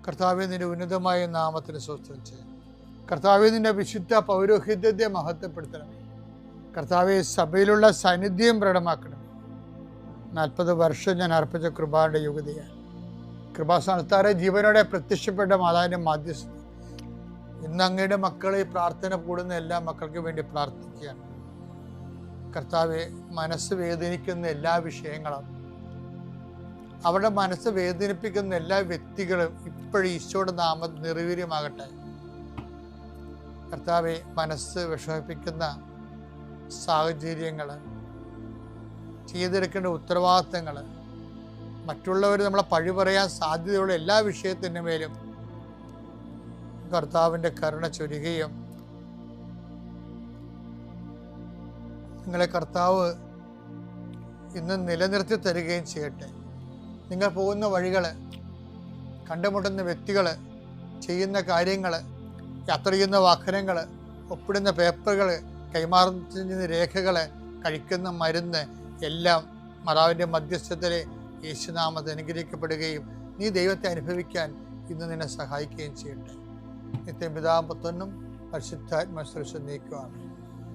കർത്താവേ, നിന്റെ ഉന്നതമായ നാമത്തിന് സ്തോത്രം ചെയ്യാം. കർത്താവേ, നിന്റെ വിശുദ്ധ പൗരോഹിത്യത്തെ മഹത്വപ്പെടുത്തണമേ. കർത്താവെ, സഭയിലുള്ള സാന്നിധ്യം പ്രകടമാക്കണമേ. 40 വർഷം ഞാൻ അർപ്പിച്ച കൃപാന്റെ യോഗ്യതയാണ്. കൃപാസ്ഥാനത്താറെ ജീവനോടെ പ്രത്യക്ഷപ്പെട്ട മാതാവിൻ്റെ മാധ്യസ്ഥ ഇന്ന് അങ്ങയുടെ മക്കളെ പ്രാർത്ഥന കൂടുന്ന എല്ലാ മക്കൾക്ക് വേണ്ടി പ്രാർത്ഥിക്കുകയാണ്. കർത്താവെ, മനസ്സ് വേദനിക്കുന്ന എല്ലാ വിഷയങ്ങളും, അവരുടെ മനസ്സ് വേദനിപ്പിക്കുന്ന എല്ലാ വ്യക്തികളും ഇപ്പോഴും ഈശോയുടെ നാമം നിർവീര്യമാകട്ടെ. കർത്താവെ, മനസ്സ് വിഷമിപ്പിക്കുന്ന സാഹചര്യങ്ങൾ, ചെയ്തെടുക്കേണ്ട ഉത്തരവാദിത്തങ്ങൾ, മറ്റുള്ളവർ നമ്മളെ പഴി പറയാൻ സാധ്യതയുള്ള എല്ലാ വിഷയത്തിൻ്റെ മേലും കർത്താവിൻ്റെ കരുണ ചൊരിയുകയും നിങ്ങളെ കർത്താവ് ഇന്ന് നിലനിർത്തി തരികയും ചെയ്യട്ടെ. നിങ്ങൾ പോകുന്ന വഴികൾ, കണ്ടുമുട്ടുന്ന വ്യക്തികൾ, ചെയ്യുന്ന കാര്യങ്ങൾ, യാത്ര ചെയ്യുന്ന വാഹനങ്ങൾ, ഒപ്പിടുന്ന പേപ്പറുകൾ, കൈമാറുന്ന രേഖകൾ, കഴിക്കുന്ന മരുന്ന് എല്ലാം മാതാവിൻ്റെ മധ്യസ്ഥത്തിലെ യേശുനാമത്തിൽ അനുഗ്രഹിക്കപ്പെടുകയും നീ ദൈവത്തെ അനുഭവിക്കാൻ ഇന്ന് നിന്നെ സഹായിക്കുകയും ചെയ്യട്ടെ. നിത്യം പിതാവും പുത്രനും പരിശുദ്ധാത്മാവും നീക്കുവാണ്.